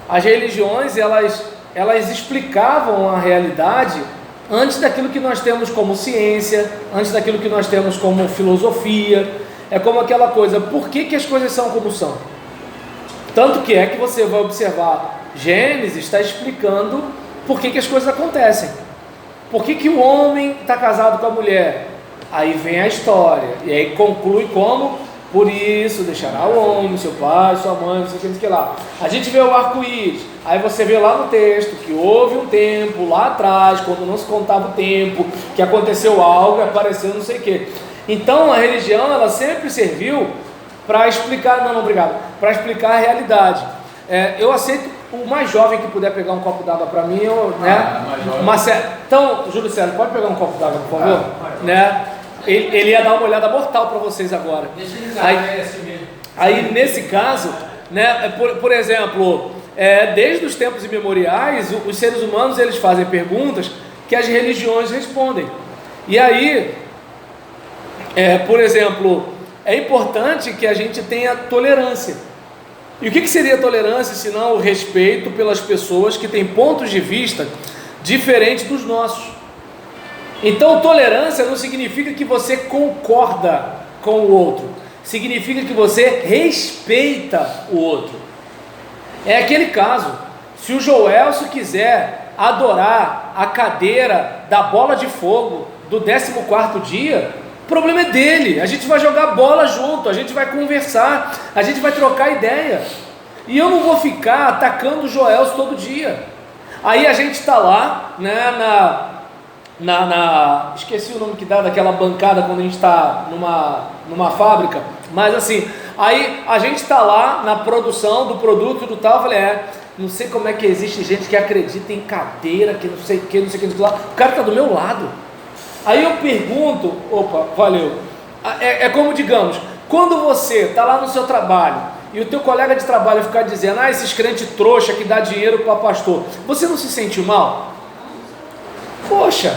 As religiões, elas explicavam a realidade antes daquilo que nós temos como ciência, antes daquilo que nós temos como filosofia. É como aquela coisa, por que as coisas são como são? Tanto que é que você vai observar, Gênesis está explicando por que as coisas acontecem. Por que o homem está casado com a mulher? Aí vem a história, e aí conclui como? Por isso deixará o homem, seu pai, sua mãe, não sei o que lá. A gente vê o arco-íris, aí você vê lá no texto que houve um tempo lá atrás, quando não se contava o tempo, que aconteceu algo, apareceu não sei o que. Então a religião, ela sempre serviu para explicar, não, obrigado, para explicar a realidade. Eu aceito o mais jovem que puder pegar um copo d'água para mim, então, Júlio César, pode pegar um copo d'água, por favor? Né? Ele ia dar uma olhada mortal para vocês agora. Deixa ele usar, assim mesmo. Aí nesse caso, né, por exemplo, desde os tempos imemoriais, os seres humanos eles fazem perguntas que as religiões respondem. E aí, por exemplo, é importante que a gente tenha tolerância. E o que seria tolerância, senão o respeito pelas pessoas que têm pontos de vista diferentes dos nossos? Então, tolerância não significa que você concorda com o outro, significa que você respeita o outro. É aquele caso, se o Joelso quiser adorar a cadeira da bola de fogo do 14º dia, o problema é dele. A gente vai jogar bola junto, a gente vai conversar, a gente vai trocar ideia, e eu não vou ficar atacando o Joelso todo dia. Aí a gente está lá, né, esqueci o nome que dá daquela bancada quando a gente está numa fábrica, mas assim, aí a gente está lá na produção do produto do tal, eu falei, não sei como é que existe gente que acredita em cadeira, que não sei o que, não sei o que, lá, o cara está do meu lado. Aí eu pergunto, valeu, é como digamos, quando você está lá no seu trabalho, e o teu colega de trabalho ficar dizendo, esses crentes trouxa que dá dinheiro para pastor, você não se sente mal? Poxa,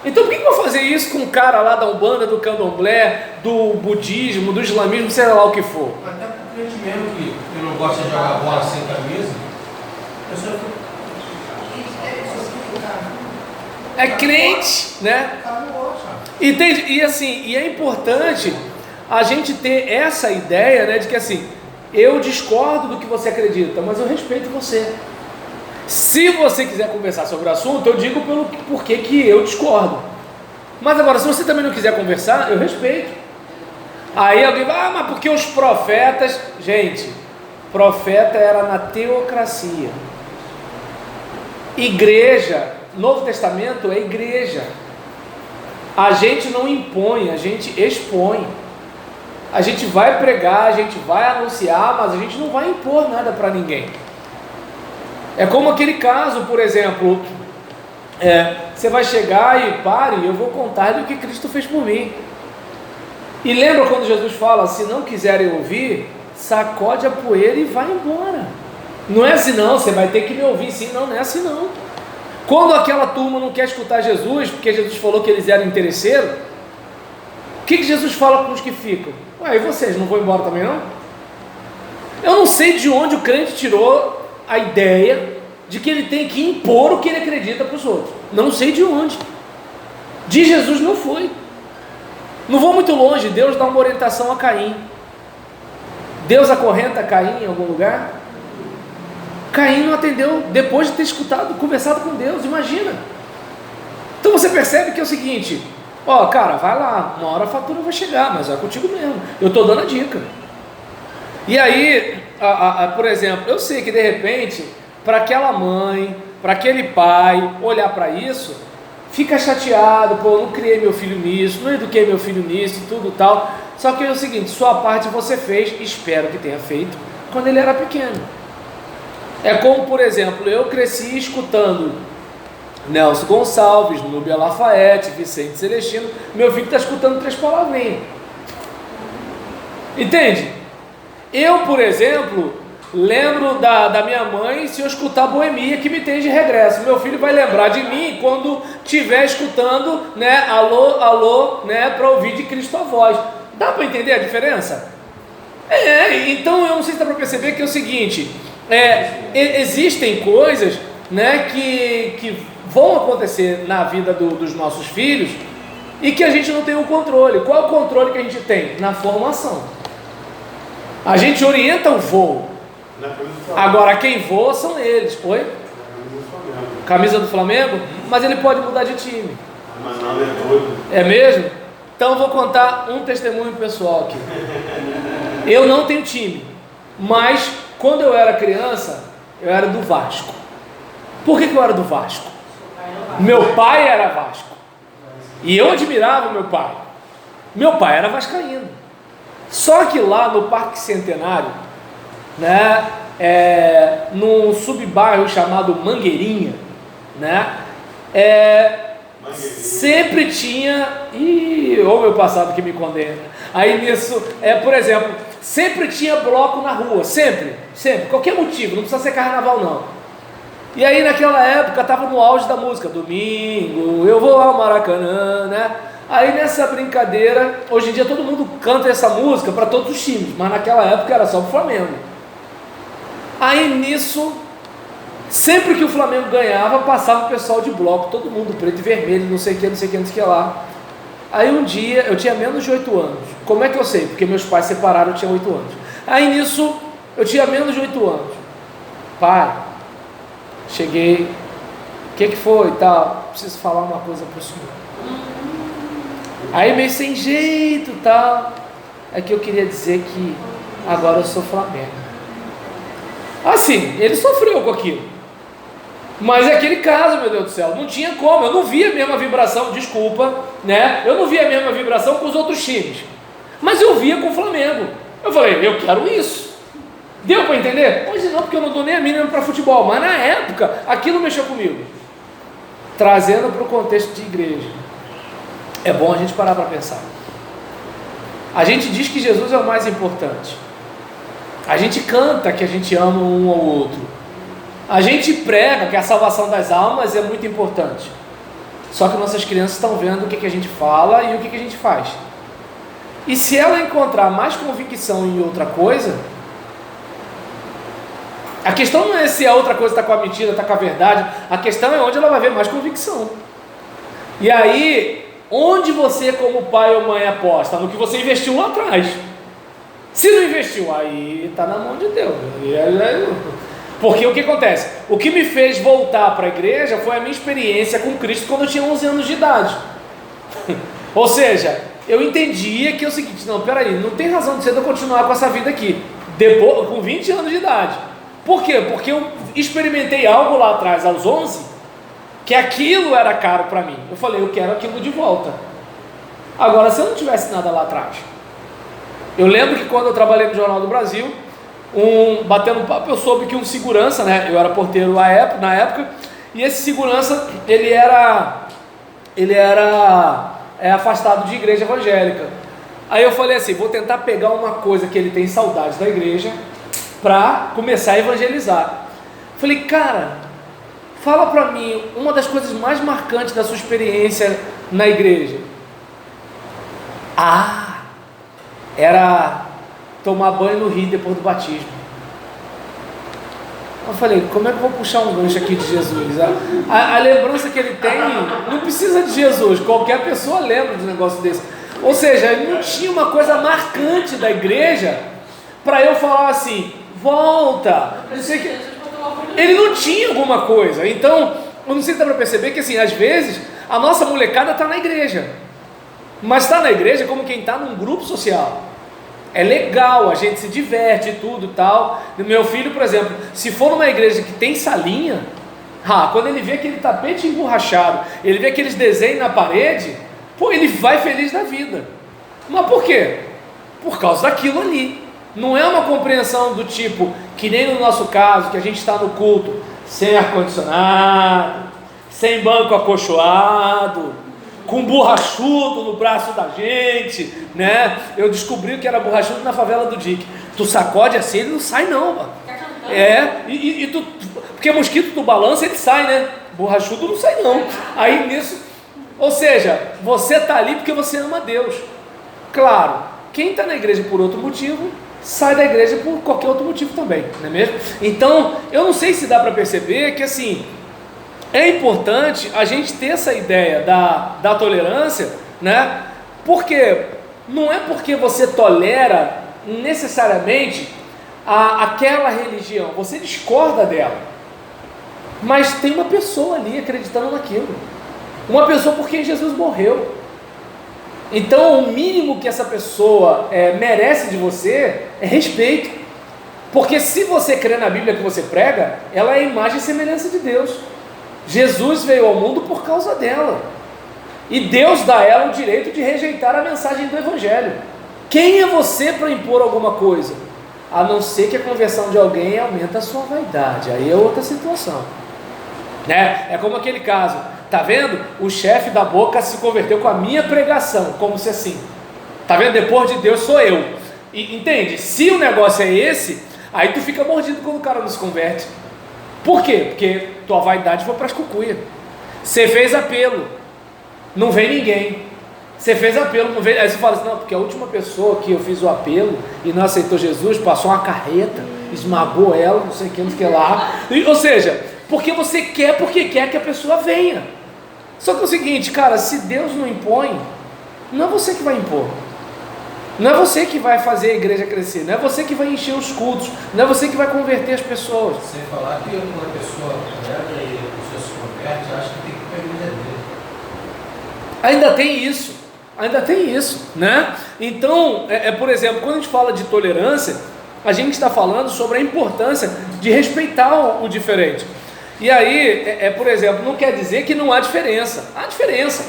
então por que eu vou fazer isso com um cara lá da Umbanda, do Candomblé, do budismo, do islamismo, sei lá o que for? Até pro crente mesmo que não gosta de jogar bola sem camisa, a pessoa é crente, né? Entende? E assim, e é importante a gente ter essa ideia, né, de que assim, eu discordo do que você acredita, mas eu respeito você. Se você quiser conversar sobre o assunto, eu digo pelo porquê que eu discordo. Mas agora, se você também não quiser conversar, eu respeito. Aí alguém vai, mas porque os profetas... Gente, profeta era na teocracia. Igreja, Novo Testamento é igreja. A gente não impõe, a gente expõe. A gente vai pregar, a gente vai anunciar, mas a gente não vai impor nada para ninguém. É como aquele caso, por exemplo, você vai chegar e eu vou contar-lhe o que Cristo fez por mim. E lembra quando Jesus fala, se não quiserem ouvir, sacode a poeira e vai embora. Não é assim não, você vai ter que me ouvir sim, não é assim não. Quando aquela turma não quer escutar Jesus, porque Jesus falou que eles eram interesseiros, o que Jesus fala com os que ficam? E vocês não vão embora também não? Eu não sei de onde o crente tirou a ideia de que ele tem que impor o que ele acredita para os outros. Não sei de onde. De Jesus não foi. Não vou muito longe, Deus dá uma orientação a Caim. Deus acorrenta Caim em algum lugar? Caim não atendeu depois de ter conversado com Deus, imagina. Então você percebe que é o seguinte, cara, vai lá, uma hora a fatura vai chegar, mas é contigo mesmo, eu estou dando a dica. E aí, por exemplo, eu sei que de repente, para aquela mãe, para aquele pai olhar para isso, fica chateado, eu não criei meu filho nisso, não eduquei meu filho nisso e tudo tal. Só que é o seguinte, sua parte você fez, espero que tenha feito, quando ele era pequeno. É como, por exemplo, eu cresci escutando Nelson Gonçalves, Núbia Lafayette, Vicente Celestino, meu filho está escutando 3 palavrinhas. Entende? Eu, por exemplo, lembro da minha mãe se eu escutar Boemia, que me tem de regresso. Meu filho vai lembrar de mim quando estiver escutando, né, alô, alô, né, para ouvir de Cristo a voz. Dá para entender a diferença? Então eu não sei se dá para perceber que é o seguinte, Existem coisas, né, que vão acontecer na vida dos nossos filhos e que a gente não tem o controle. Qual é o controle que a gente tem? Na formação. A gente orienta o voo. Agora quem voa são eles. Oi? Camisa do Flamengo? Mas ele pode mudar de time. Mas não é doido. É mesmo? Então eu vou contar um testemunho pessoal aqui. Eu não tenho time, mas quando eu era criança, eu era do Vasco. Por que eu era do Vasco? Meu pai era Vasco. E eu admirava meu pai. Meu pai era vascaíno. Só que lá no Parque Centenário, né, num subbairro chamado Mangueirinha, né, sempre tinha, ou meu passado que me condena, aí nisso, por exemplo, sempre tinha bloco na rua, sempre, qualquer motivo, não precisa ser carnaval não. E aí naquela época estava no auge da música, domingo, eu vou ao Maracanã, né? Aí nessa brincadeira, hoje em dia todo mundo canta essa música para todos os times, mas naquela época era só pro Flamengo. Aí nisso, sempre que o Flamengo ganhava, passava o pessoal de bloco, todo mundo preto e vermelho, não sei o que lá. Aí um dia, eu tinha menos de 8 anos. Como é que eu sei? Porque meus pais separaram, eu tinha 8 anos. Aí nisso, eu tinha menos de 8 anos. Pai, cheguei, o que foi e tal? Preciso falar uma coisa pro senhor. Aí meio sem jeito e tal, é que eu queria dizer que agora eu sou Flamengo. Assim, ele sofreu com aquilo. Mas é aquele caso, meu Deus do céu, não tinha como, eu não via a mesma vibração, desculpa, né? Eu não via a mesma vibração com os outros times. Mas eu via com o Flamengo. Eu falei, eu quero isso. Deu para entender? Hoje não, porque eu não dou nem a mínima para futebol, mas na época, aquilo mexeu comigo. Trazendo para o contexto de igreja. É bom a gente parar para pensar. A gente diz que Jesus é o mais importante. A gente canta que a gente ama um ao outro. A gente prega que a salvação das almas é muito importante. Só que nossas crianças estão vendo o que a gente fala e o que a gente faz. E se ela encontrar mais convicção em outra coisa, a questão não é se a outra coisa está com a mentira, está com a verdade. A questão é onde ela vai ver mais convicção. E aí, onde você como pai ou mãe aposta? No que você investiu lá atrás. Se não investiu, aí está na mão de Deus. Porque o que acontece? O que me fez voltar para a igreja foi a minha experiência com Cristo quando eu tinha 11 anos de idade. Ou seja, eu entendia que é o seguinte, não, peraí, não tem razão de ser eu continuar com essa vida aqui, depois, com 20 anos de idade. Por quê? Porque eu experimentei algo lá atrás, aos 11, que aquilo era caro para mim. Eu falei, eu quero aquilo de volta. Agora, se eu não tivesse nada lá atrás, eu lembro que quando eu trabalhei no Jornal do Brasil, batendo papo, eu soube que um segurança, né, eu era porteiro na época, e esse segurança, ele era afastado de igreja evangélica. Aí eu falei assim, vou tentar pegar uma coisa que ele tem saudade da igreja, para começar a evangelizar. Falei, cara, fala para mim uma das coisas mais marcantes da sua experiência na igreja. Era tomar banho no rio depois do batismo. Eu falei, como é que eu vou puxar um gancho aqui de Jesus? A lembrança que ele tem não precisa de Jesus, qualquer pessoa lembra de um negócio desse. Ou seja, ele não tinha uma coisa marcante da igreja para eu falar assim, volta, não sei que. Ele não tinha alguma coisa. Então, eu não sei se dá para perceber que assim, às vezes, a nossa molecada está na igreja, mas está na igreja como quem está num grupo social. É legal, a gente se diverte e tudo e tal. Meu filho, por exemplo, se for numa igreja que tem salinha, quando ele vê aquele tapete emborrachado, ele vê aqueles desenhos na parede, pô, ele vai feliz da vida. Mas por quê? Por causa daquilo ali. Não é uma compreensão do tipo, que nem no nosso caso, que a gente está no culto, sem ar-condicionado, sem banco acolchoado, com borrachudo no braço da gente, né? Eu descobri o que era borrachudo na favela do Dique. Tu sacode assim, ele não sai não, mano. Porque mosquito tu balança, ele sai, né? Borrachudo não sai não. Aí nisso, ou seja, você está ali porque você ama Deus. Claro, quem está na igreja por outro motivo, sai da igreja por qualquer outro motivo também, não é mesmo? Então, eu não sei se dá para perceber que assim, é importante a gente ter essa ideia da tolerância, né? Porque não é porque você tolera necessariamente aquela religião, você discorda dela, mas tem uma pessoa ali acreditando naquilo, uma pessoa por quem Jesus morreu. Então o mínimo que essa pessoa merece de você é respeito, porque se você crê na Bíblia que você prega, ela é a imagem e semelhança de Deus. Jesus veio ao mundo por causa dela, e Deus dá a ela o direito de rejeitar a mensagem do Evangelho. Quem é você para impor alguma coisa? A não ser que a conversão de alguém aumente a sua vaidade, aí é outra situação, né? É como aquele caso, tá vendo? O chefe da boca se converteu com a minha pregação, como se assim, tá vendo? Depois de Deus sou eu. E, entende? Se o negócio é esse, aí tu fica mordido quando o cara não se converte. Por quê? Porque tua vaidade foi para as cucuias. Você fez apelo, não vem ninguém. Você fez apelo, não veio. Aí você fala assim, não, porque a última pessoa que eu fiz o apelo e não aceitou Jesus, passou uma carreta, esmagou ela, não sei o que lá. Ou seja, porque você quer, porque quer que a pessoa venha. Só que é o seguinte, cara, se Deus não impõe, não é você que vai impor. Não é você que vai fazer a igreja crescer, não é você que vai encher os cultos, não é você que vai converter as pessoas. Sem falar que quando a pessoa prega e a pessoa se converte, acha que tem que ir para a igreja dele. Ainda tem isso, né? Então, por exemplo, quando a gente fala de tolerância, a gente está falando sobre a importância de respeitar o diferente. E aí, por exemplo, não quer dizer que não há diferença. Há diferença,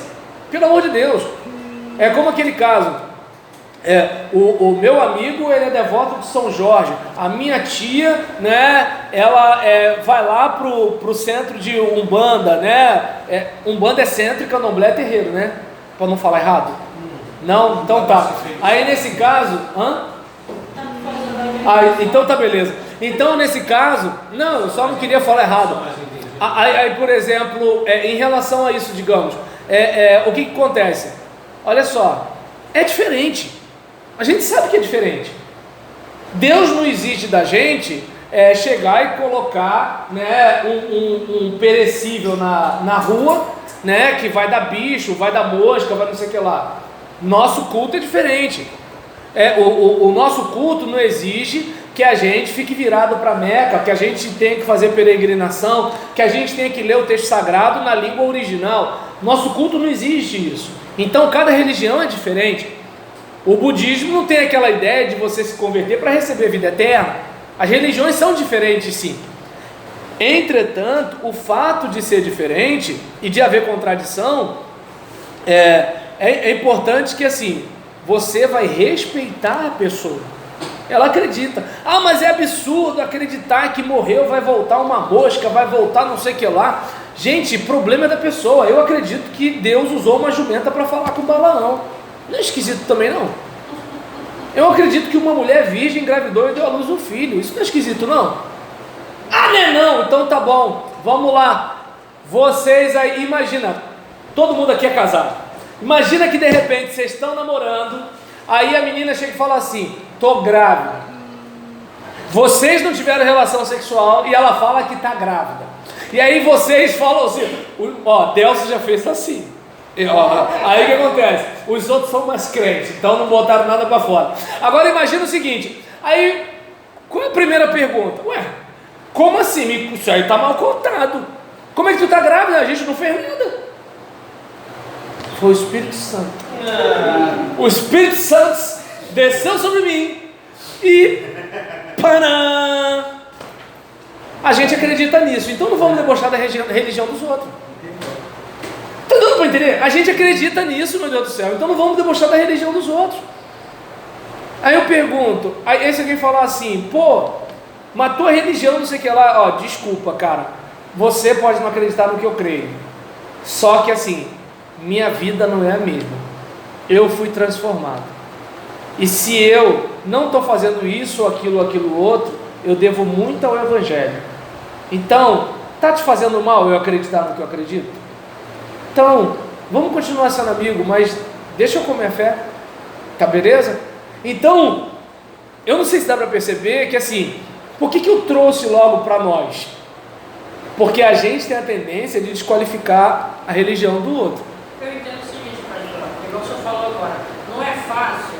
pelo amor de Deus. É como aquele caso, o meu amigo, ele é devoto de São Jorge. A minha tia, né, ela vai lá pro centro de Umbanda, né? Umbanda é centro e Candomblé é terreiro, né? Para não falar errado? Não? Então tá. Aí nesse caso, então tá beleza. Então nesse caso, não, eu só não queria falar errado. Aí por exemplo, em relação a isso, digamos, o que acontece? Olha só, é diferente. A gente sabe que é diferente. Deus não exige da gente chegar e colocar, né, um perecível na rua, né, que vai dar bicho, vai dar mosca, vai não sei o que lá. Nosso culto é diferente. O nosso culto não exige que a gente fique virado para Meca, que a gente tenha que fazer peregrinação, que a gente tenha que ler o texto sagrado na língua original. Nosso culto não exige isso. Então cada religião é diferente. O budismo não tem aquela ideia de você se converter para receber vida eterna. As religiões são diferentes, sim. Entretanto, o fato de ser diferente e de haver contradição, é importante que assim, você vai respeitar a pessoa. Ela acredita. Ah, mas é absurdo acreditar que morreu, vai voltar uma mosca, vai voltar não sei o que lá. Gente, problema é da pessoa. Eu acredito que Deus usou uma jumenta para falar com Balaão. Não é esquisito também não? Eu acredito que uma mulher virgem engravidou e deu à luz um filho. Isso não é esquisito não? Ah, não, então tá bom, vamos lá. Vocês aí, imagina, todo mundo aqui é casado. Imagina que de repente vocês estão namorando, aí a menina chega e fala assim, tô grávida. Vocês não tiveram relação sexual e ela fala que tá grávida. E aí vocês falam assim, Delcio já fez assim. Aí o que acontece? Os outros são mais crentes, então não botaram nada para fora. Agora imagina o seguinte, aí, qual é a primeira pergunta? Como assim? Isso aí está mal contado. Como é que tu está grávida? A gente não fez nada. Foi o Espírito Santo. O Espírito Santo desceu sobre mim e panã! A gente acredita nisso. Então não vamos debochar da religião dos outros. Está dando para entender? A gente acredita nisso, meu Deus do céu. Então não vamos debochar da religião dos outros. Aí eu pergunto, aí esse alguém falar assim, mas tua religião não sei o que lá, desculpa cara, você pode não acreditar no que eu creio, só que assim, minha vida não é a mesma, eu fui transformado, e se eu não estou fazendo isso, aquilo outro, eu devo muito ao Evangelho. Então, está te fazendo mal eu acreditar no que eu acredito? Então, vamos continuar sendo amigo, mas deixa eu comer a fé, tá beleza? Então, eu não sei se dá para perceber que assim, por que eu trouxe logo para nós? Porque a gente tem a tendência de desqualificar a religião do outro. Eu entendo o seguinte, pastor, igual o senhor falou agora, não é fácil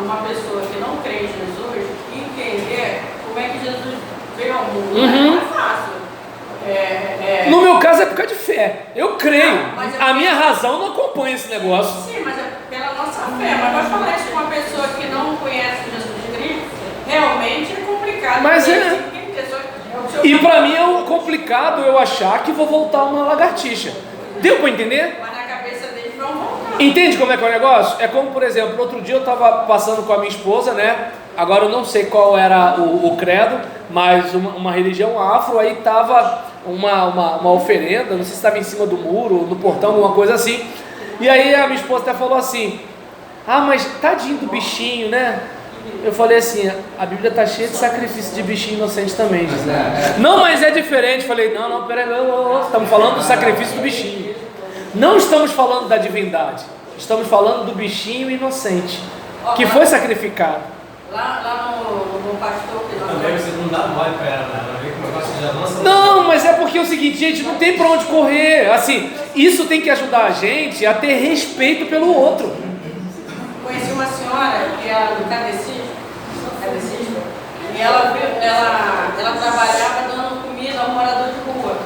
uma pessoa que não crê em Jesus entender como é que Jesus veio ao mundo. Não é fácil. No meu caso é por causa de fé. Eu creio. Não, a minha razão não acompanha esse negócio. Sim, mas é pela nossa fé. Mas vai falar isso com uma pessoa que não conhece Jesus Cristo, realmente é complicado. Mas E para pra mim é complicado eu achar que vou voltar uma lagartixa. Deu pra entender? Mas na cabeça deles vão voltar. Entende como é que é o negócio? É como, por exemplo, outro dia eu estava passando com a minha esposa, né? Agora eu não sei qual era o credo, mas uma religião afro, aí estava uma oferenda, não sei se estava em cima do muro, no portão, alguma coisa assim. E aí a minha esposa até falou assim: ah, mas tadinho do bichinho, né? Eu falei assim: a Bíblia está cheia de sacrifício de bichinho inocente também, Gisele. Não, mas é diferente. Falei: não, peraí, estamos falando do sacrifício do bichinho. Não estamos falando da divindade, estamos falando do bichinho inocente, que foi sacrificado. Lá no pastor que nós Também você não dá mole para ela, né? Ela vê que o negócio já lança. Não, mas é porque é o seguinte, gente, não tem para onde correr. Assim, isso tem que ajudar a gente a ter respeito pelo outro. Conheci uma senhora que era do cadecista, e ela trabalhava dando comida a um morador de rua.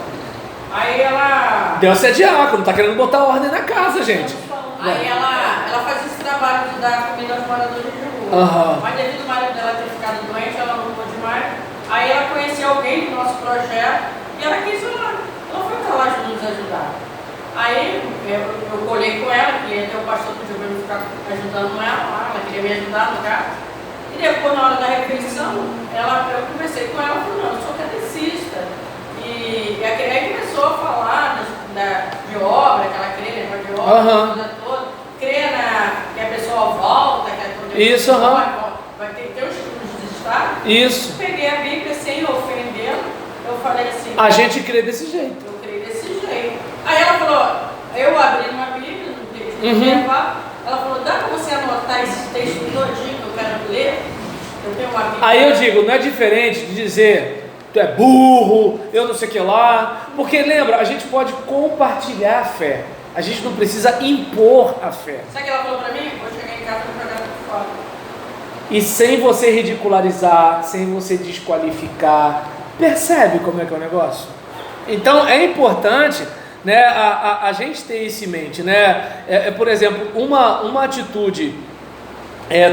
Aí ela... Deus é diácono, tá querendo botar ordem na casa, gente. Aí ela fazia esse trabalho de dar comida aos moradores de rua. Mas devido ao marido dela ter ficado doente, ela não pôde mais. Aí ela conheceu alguém do nosso projeto e ela quis ir lá. Ela foi para lá nos ajudar. Aí eu colhei com ela, que até o pastor pediu para eu ficar ajudando ela queria me ajudar no caso. E depois, na hora da refeição, eu conversei com ela e falei: não, eu sou catecista. E aí começou a falar de obra, que ela crê, negócio de obra, toda toda. Crê que a pessoa volta, que a toda isso, vai ter os estudos de Estado. Isso. Peguei a Bíblia sem ofendê-la, eu falei assim: a gente crê desse jeito. eu creio desse jeito. Aí ela falou, eu abri uma Bíblia, não teve que levar. Ela falou: dá para você anotar esse texto todinho que eu quero ler? Eu tenho uma Bíblia. Aí eu digo, não é diferente de dizer: tu é burro, eu não sei o que lá. Porque lembra, a gente pode compartilhar a fé. A gente não precisa impor a fé. Sabe o que ela falou para mim? Vou chegar em casa e vou jogar tudo fora. E sem você ridicularizar, sem você desqualificar. Percebe como é que é o negócio? Então é importante, né, a gente ter isso em mente, né? Por exemplo, uma atitude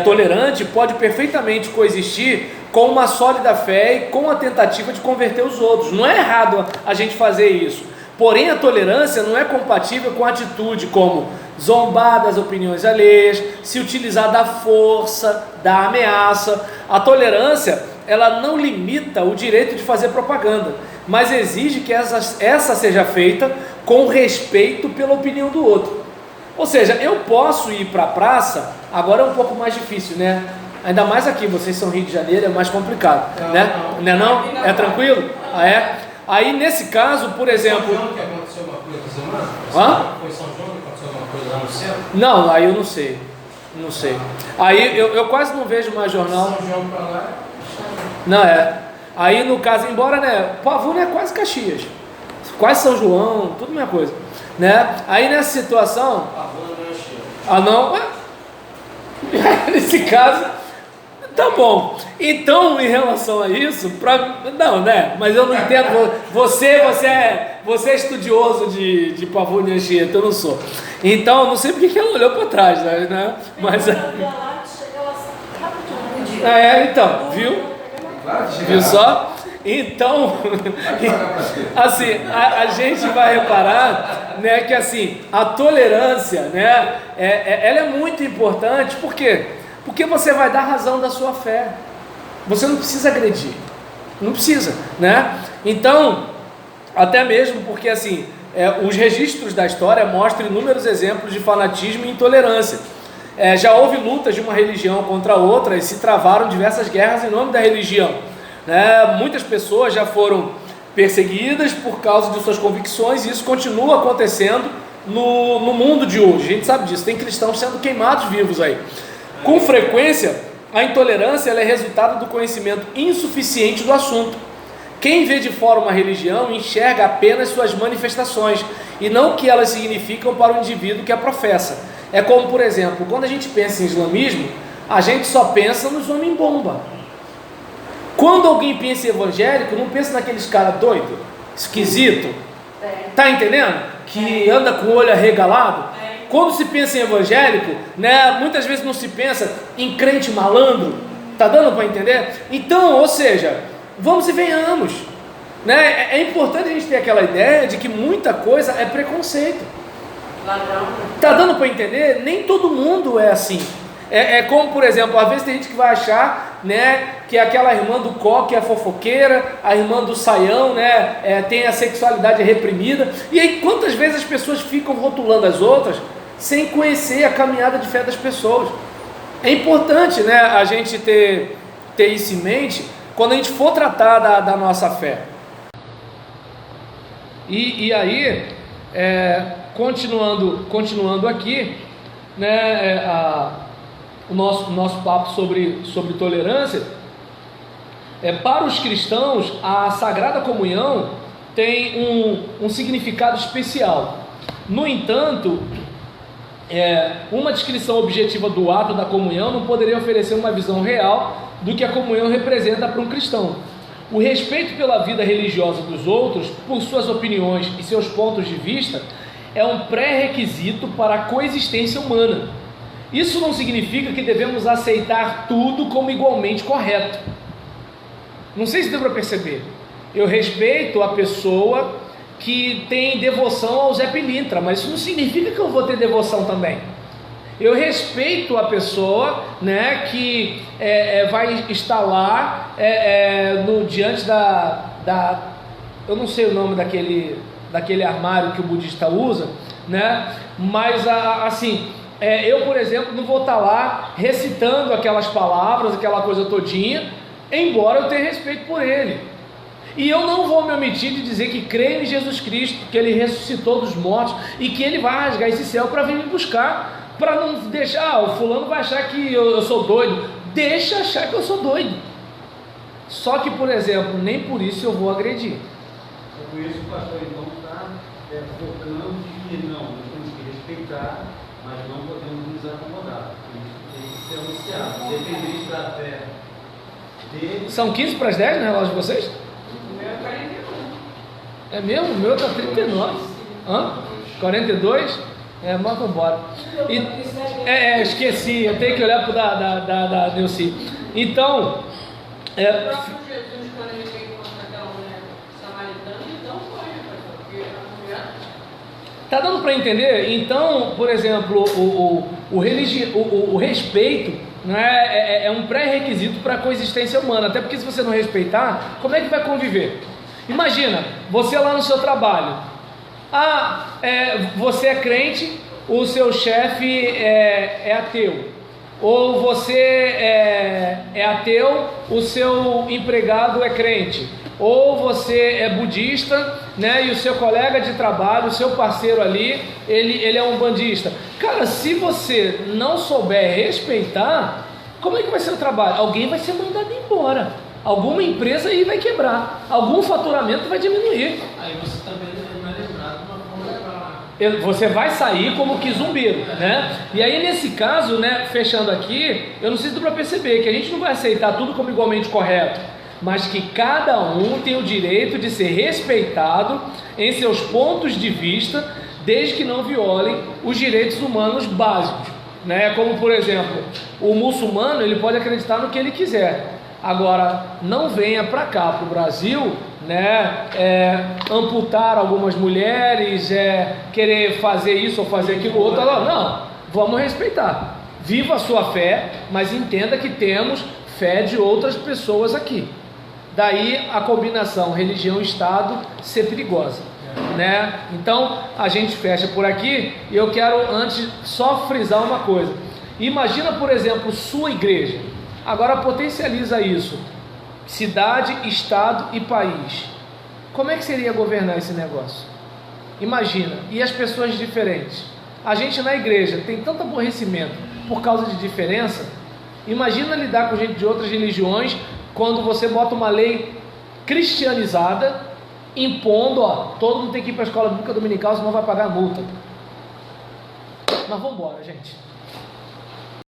tolerante pode perfeitamente coexistir com uma sólida fé e com a tentativa de converter os outros. Não é errado a gente fazer isso. Porém, a tolerância não é compatível com a atitude como zombar das opiniões alheias, se utilizar da força, da ameaça. A tolerância, ela não limita o direito de fazer propaganda, mas exige que essa seja feita com respeito pela opinião do outro. Ou seja, eu posso ir para a praça, agora é um pouco mais difícil, né? Ainda mais aqui, vocês são Rio de Janeiro, é mais complicado, né? Não? É tranquilo? Ah, é? Aí nesse caso, por exemplo... São João que aconteceu uma coisa essa semana? Foi São João que aconteceu alguma coisa lá no centro? Não, aí eu não sei. Não sei. Aí eu quase não vejo mais jornal. São João para lá. Não, Aí no caso, embora, né, Pavuna é quase Caxias, quase São João, tudo a mesma coisa, né? Aí nessa situação... Pavuna não é cheio. Ah, não? Nesse caso, tá bom. Então, em relação a isso, não, né? Mas eu não entendo. Você é estudioso de Pavuna e Anchieta, eu não sou. Então, não sei porque que ela olhou para trás, né? Mas... então, viu? Viu só? Então, assim, a gente vai reparar, né, que assim, a tolerância, né, ela é muito importante. Por quê? Porque você vai dar razão da sua fé. Você não precisa agredir, não precisa, né? Então, até mesmo porque assim, os registros da história mostram inúmeros exemplos de fanatismo e intolerância. Já houve lutas de uma religião contra outra e se travaram diversas guerras em nome da religião, né? Muitas pessoas já foram perseguidas por causa de suas convicções, e isso continua acontecendo no mundo de hoje. A gente sabe disso, tem cristãos sendo queimados vivos aí. Com frequência, A intolerância ela é resultado do conhecimento insuficiente do assunto. Quem vê de fora uma religião enxerga apenas suas manifestações e não o que elas significam para o indivíduo que a professa. É como, por exemplo, quando a gente pensa em islamismo, a gente só pensa nos homem-bomba. Quando alguém pensa em evangélico, não pensa naqueles caras doidos, esquisito, tá entendendo? Que anda com o olho arregalado. Quando se pensa em evangélico, né, muitas vezes não se pensa em crente malandro. Tá dando para entender? Então, ou seja, vamos e venhamos, né? É importante a gente ter aquela ideia de que muita coisa é preconceito. Tá dando para entender? Nem todo mundo é assim. É como, por exemplo, às vezes tem gente que vai achar, né, que aquela irmã do coque é fofoqueira, a irmã do saião, né, tem a sexualidade reprimida. E aí quantas vezes as pessoas ficam rotulando as outras sem conhecer a caminhada de fé das pessoas? É importante, né, a gente ter isso em mente quando a gente for tratar da nossa fé. E aí, continuando aqui, né, o nosso papo sobre tolerância, para os cristãos, a Sagrada Comunhão tem um significado especial. No entanto, uma descrição objetiva do ato da comunhão não poderia oferecer uma visão real do que a comunhão representa para um cristão. O respeito pela vida religiosa dos outros, por suas opiniões e seus pontos de vista, é um pré-requisito para a coexistência humana. Isso não significa que devemos aceitar tudo como igualmente correto. Não sei se deu para perceber. Eu respeito a pessoa que tem devoção ao Zé Pilintra, mas isso não significa que eu vou ter devoção também. Eu respeito a pessoa, né, que vai estar lá diante eu não sei o nome daquele armário que o budista usa, né, mas assim, eu, por exemplo, não vou estar lá recitando aquelas palavras, aquela coisa todinha, embora eu tenha respeito por ele. E eu não vou me omitir de dizer que creio em Jesus Cristo, que Ele ressuscitou dos mortos e que Ele vai rasgar esse céu para vir me buscar, para não deixar, o fulano vai achar que eu sou doido. Deixa achar que eu sou doido. Só que, por exemplo, nem por isso eu vou agredir. Por isso o pastor então está focando que não, nós temos que respeitar, mas não podemos nos acomodar. Isso tem que ser anunciado, independente da fé dele. São 15 para as 10 no relógio de vocês? O meu é 41. É mesmo? O meu está 39. 42? Mas vamos embora. Esqueci, eu tenho que olhar para o da Neuci. Então, O próprio Jesus, quando ele veio contra aquela mulher samaritana, então foi, porque a mulher... Tá dando para entender? Então, por exemplo, o respeito, né, é um pré-requisito para a coexistência humana. Até porque se você não respeitar, como é que vai conviver? Imagina, você lá no seu trabalho. Você é crente, o seu chefe é ateu. Ou você é ateu, o seu empregado é crente. Ou você é budista, né, e o seu colega de trabalho, o seu parceiro ali, ele é um bandista. Cara, se você não souber respeitar, como é que vai ser o trabalho? Alguém vai ser mandado embora. Alguma empresa aí vai quebrar. Algum faturamento vai diminuir. Aí você também não é lembrado de uma forma. Você vai sair como que zumbeiro, né? E aí nesse caso, né, fechando aqui, eu não sei se dá para perceber que a gente não vai aceitar tudo como igualmente correto, mas que cada um tem o direito de ser respeitado em seus pontos de vista, desde que não violem os direitos humanos básicos, né? Como, por exemplo, o muçulmano, ele pode acreditar no que ele quiser. Agora, não venha para cá, para o Brasil, né, amputar algumas mulheres, querer fazer isso ou fazer aquilo outro. Não, vamos respeitar. Viva a sua fé, mas entenda que temos fé de outras pessoas aqui. Daí a combinação religião-estado ser perigosa, né? Então a gente fecha por aqui. E eu quero antes só frisar uma coisa. Imagina, por exemplo, sua igreja. Agora potencializa isso: cidade, estado e país. Como é que seria governar esse negócio? Imagina, e as pessoas diferentes. A gente na igreja tem tanto aborrecimento por causa de diferença, Imagina lidar com gente de outras religiões quando você bota uma lei cristianizada impondo, todo mundo tem que ir para a escola bíblica dominical, senão vai pagar a multa. Mas vamos embora, gente.